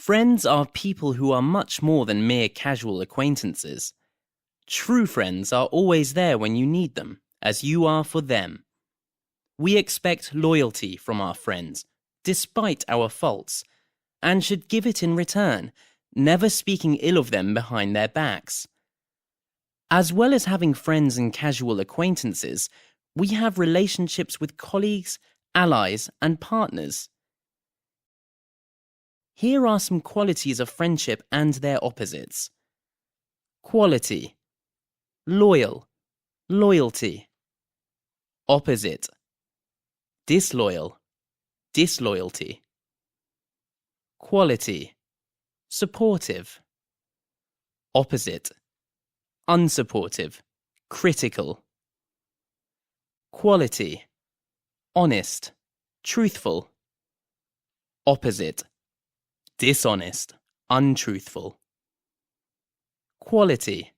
Friends are people who are much more than mere casual acquaintances. True friends are always there when you need them, as you are for them. We expect loyalty from our friends, despite our faults, and should give it in return, never speaking ill of them behind their backs. As well as having friends and casual acquaintances, we have relationships with colleagues, allies, and partners. Here are some qualities of friendship and their opposites. Quality: loyal, loyalty. Opposite: disloyal, disloyalty. Quality: supportive. Opposite: unsupportive, critical. Quality: honest, truthful. Opposite: dishonest, untruthful. Quality: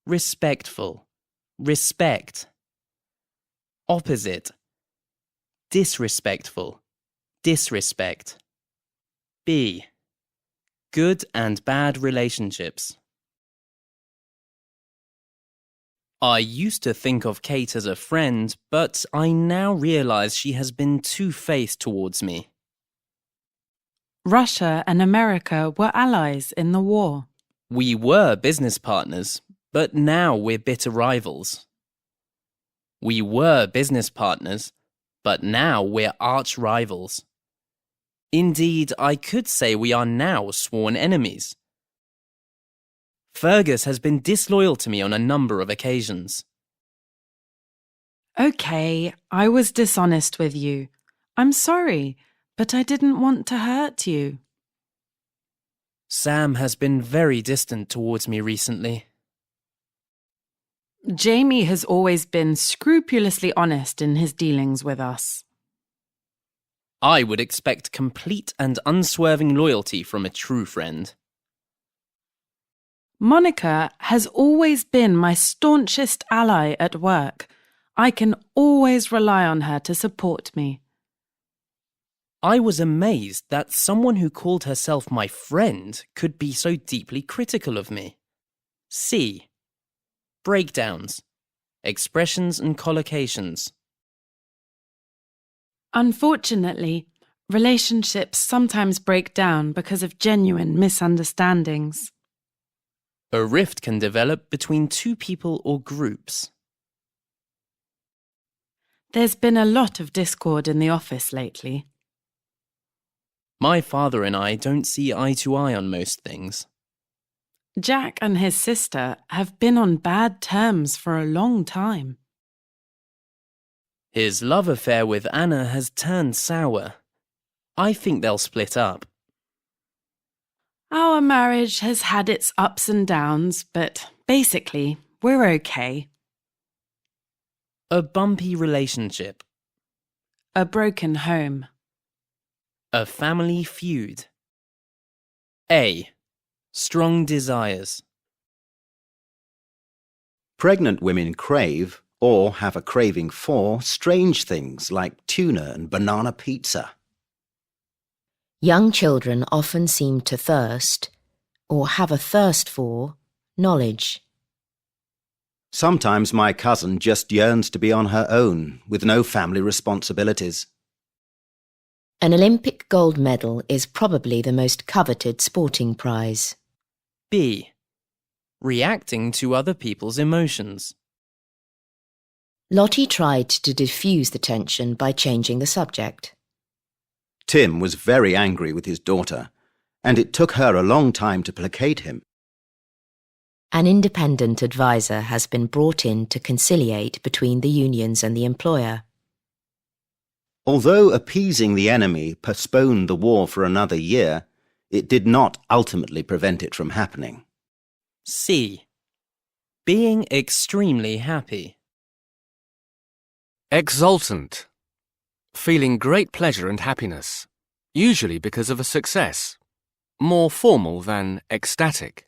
respectful, respect. Opposite: disrespectful, disrespect. B. Good and bad relationships. I used to think of Kate as a friend, but I now realise she has been two-faced towards me. Russia and America were allies in the war. We were business partners, but now we're bitter rivals. We were business partners, but now we're arch rivals. Indeed, I could say we are now sworn enemies. Fergus has been disloyal to me on a number of occasions. Okay, I was dishonest with you. I'm sorry, but I didn't want to hurt you. Sam has been very distant towards me recently. Jamie has always been scrupulously honest in his dealings with us. I would expect complete and unswerving loyalty from a true friend. Monica has always been my staunchest ally at work. I can always rely on her to support me. I was amazed that someone who called herself my friend could be so deeply critical of me. C. Breakdowns. Expressions and collocations. Unfortunately, relationships sometimes break down because of genuine misunderstandings. A rift can develop between two people or groups. There's been a lot of discord in the office lately. My father and I don't see eye to eye on most things. Jack and his sister have been on bad terms for a long time. His love affair with Anna has turned sour. I think they'll split up. Our marriage has had its ups and downs, but basically, we're okay. A bumpy relationship. A broken home. A family feud. A. Strong desires. Pregnant women crave, or have a craving for, strange things like tuna and banana pizza. Young children often seem to thirst, or have a thirst for, knowledge. Sometimes my cousin just yearns to be on her own, with no family responsibilities. An Olympic gold medal is probably the most coveted sporting prize. B. Reacting to other people's emotions. Lottie tried to diffuse the tension by changing the subject. Tim was very angry with his daughter, and it took her a long time to placate him. An independent advisor has been brought in to conciliate between the unions and the employer. Although appeasing the enemy postponed the war for another year, it did not ultimately prevent it from happening. C. Being extremely happy. Exultant. Feeling great pleasure and happiness, usually because of a success. More formal than ecstatic.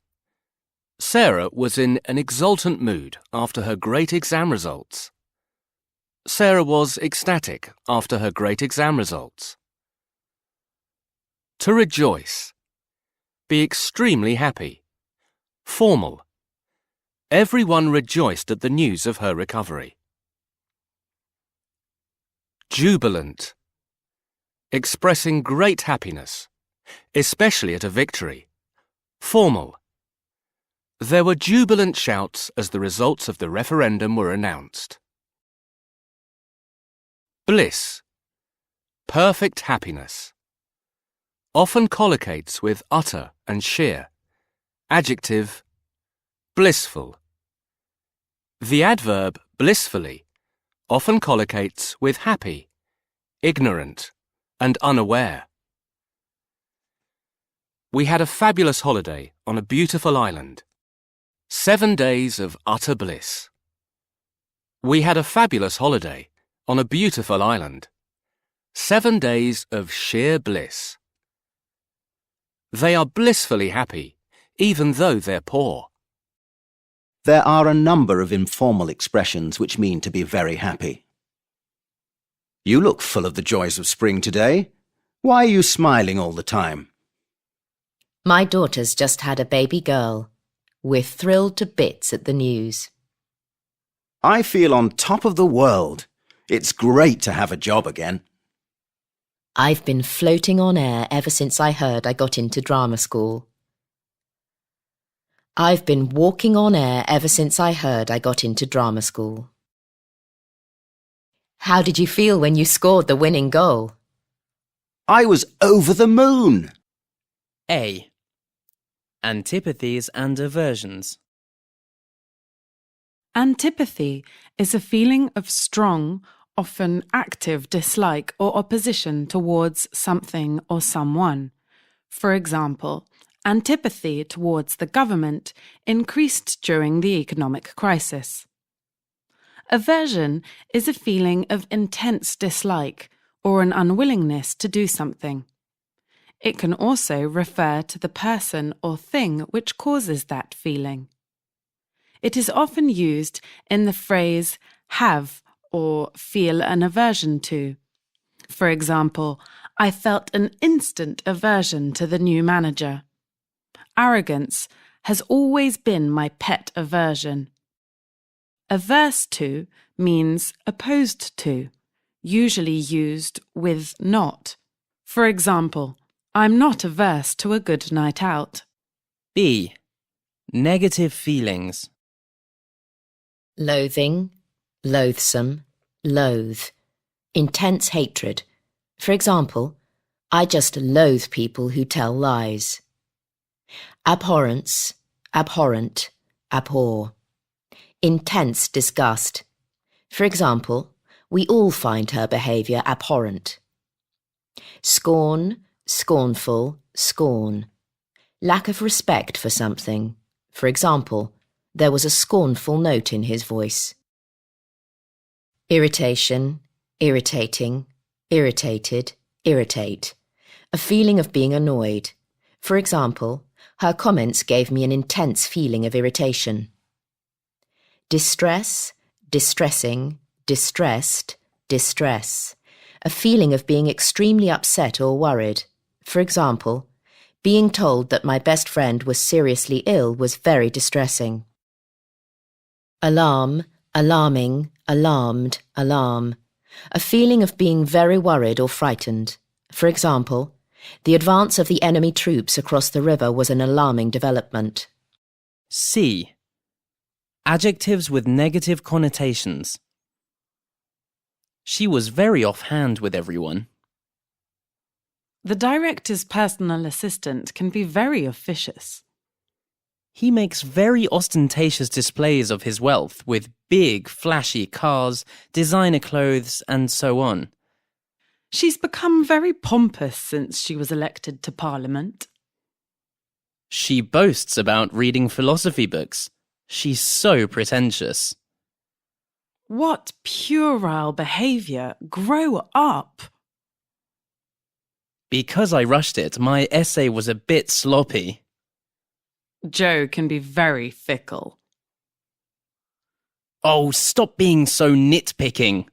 Sarah was in an exultant mood after her great exam results. Sarah was ecstatic after her great exam results. To rejoice. Be extremely happy. Formal. Everyone rejoiced at the news of her recovery. Jubilant. Expressing great happiness, especially at a victory. Formal. There were jubilant shouts as the results of the referendum were announced. Bliss. Perfect happiness. Often collocates with utter and sheer. Adjective, blissful. The adverb blissfully often collocates with happy, ignorant, and unaware. We had a fabulous holiday on a beautiful island. 7 days of utter bliss. We had a fabulous holiday on a beautiful island. 7 days of sheer bliss. They are blissfully happy, even though they're poor. There are a number of informal expressions which mean to be very happy. You look full of the joys of spring today. Why are you smiling all the time? My daughter's just had a baby girl. We're thrilled to bits at the news. I feel on top of the world. It's great to have a job again. I've been floating on air ever since I heard I got into drama school. I've been walking on air ever since I heard I got into drama school. How did you feel when you scored the winning goal? I was over the moon. A. Antipathies and aversions. Antipathy is a feeling of strong, often active dislike or opposition towards something or someone. For example, antipathy towards the government increased during the economic crisis. Aversion is a feeling of intense dislike or an unwillingness to do something. It can also refer to the person or thing which causes that feeling. It is often used in the phrase have or feel an aversion to. For example, I felt an instant aversion to the new manager. Arrogance has always been my pet aversion. Averse to means opposed to, usually used with not. For example, I'm not averse to a good night out. B. Negative feelings. Loathing, loathsome, loathe. Intense hatred. For example, I just loathe people who tell lies. Abhorrence, abhorrent, abhor. Intense disgust. For example, we all find her behaviour abhorrent. Scorn, scornful, scorn. Lack of respect for something. For example, there was a scornful note in his voice. Irritation, irritating, irritated, irritate. A feeling of being annoyed. For example, her comments gave me an intense feeling of irritation. Distress, distressing, distressed, distress. A feeling of being extremely upset or worried. For example, being told that my best friend was seriously ill was very distressing. Alarm, alarming, alarmed, alarm. A feeling of being very worried or frightened. For example, the advance of the enemy troops across the river was an alarming development. C. Adjectives with negative connotations. She was very offhand with everyone. The director's personal assistant can be very officious. He makes very ostentatious displays of his wealth with big, flashy cars, designer clothes, and so on. She's become very pompous since she was elected to Parliament. She boasts about reading philosophy books. She's so pretentious. What puerile behaviour! Grow up! Because I rushed it, my essay was a bit sloppy. Joe can be very fickle. Oh, stop being so nitpicking.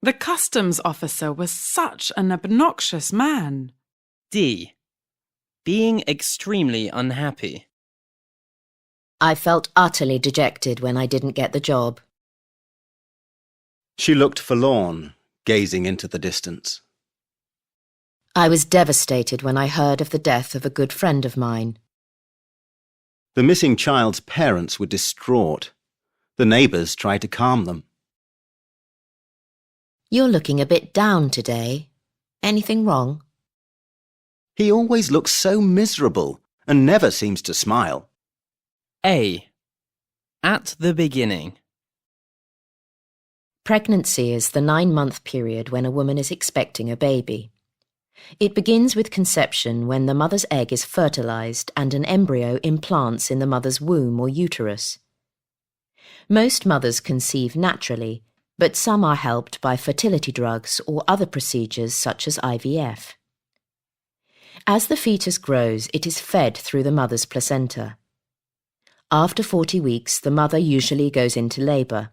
The customs officer was such an obnoxious man. D. Being extremely unhappy. I felt utterly dejected when I didn't get the job. She looked forlorn, gazing into the distance. I was devastated when I heard of the death of a good friend of mine. The missing child's parents were distraught. The neighbours tried to calm them. You're looking a bit down today. Anything wrong? He always looks so miserable and never seems to smile. A. At the beginning. Pregnancy is the 9-month period when a woman is expecting a baby. It begins with conception when the mother's egg is fertilized and an embryo implants in the mother's womb or uterus. Most mothers conceive naturally, but some are helped by fertility drugs or other procedures such as IVF. As the fetus grows, it is fed through the mother's placenta. After 40 weeks, the mother usually goes into labour.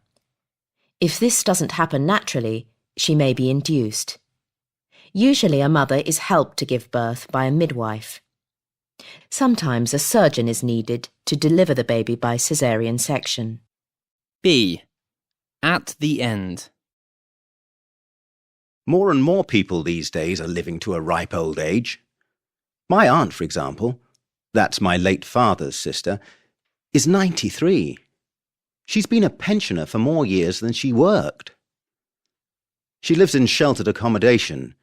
If this doesn't happen naturally, she may be induced. Usually a mother is helped to give birth by a midwife. Sometimes a surgeon is needed to deliver the baby by caesarean section. B. At the end. More and more people these days are living to a ripe old age. My aunt, for example, that's my late father's sister, is 93. She's been a pensioner for more years than she worked. She lives in sheltered accommodation,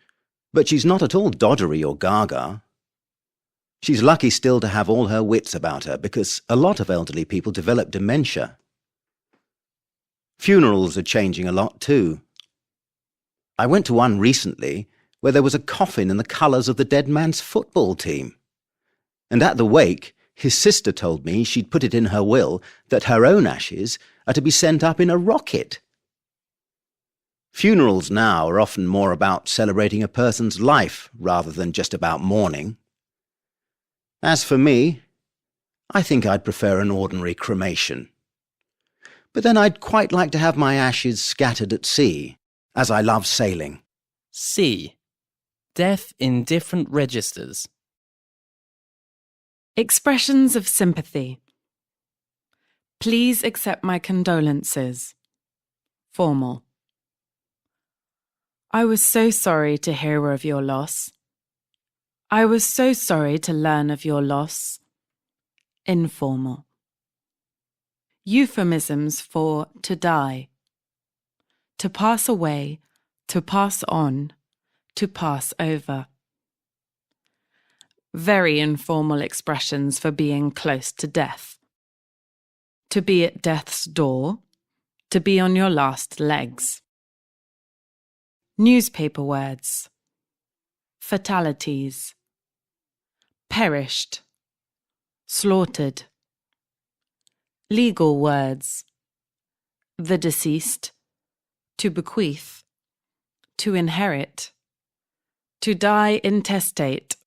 but she's not at all doddery or gaga. She's lucky still to have all her wits about her, because a lot of elderly people develop dementia. Funerals are changing a lot too. I went to one recently where there was a coffin in the colours of the dead man's football team. And at the wake, his sister told me she'd put it in her will that her own ashes are to be sent up in a rocket. Funerals now are often more about celebrating a person's life rather than just about mourning. As for me, I think I'd prefer an ordinary cremation. But then I'd quite like to have my ashes scattered at sea, as I love sailing. C. Death in different registers. Expressions of sympathy. Please accept my condolences. Formal. I was so sorry to hear of your loss. I was so sorry to learn of your loss. Informal. Euphemisms for to die. To pass away, to pass on, to pass over. Very informal expressions for being close to death. To be at death's door, to be on your last legs. Newspaper words. Fatalities. Perished. Slaughtered. Legal words. The deceased. To bequeath. To inherit. To die intestate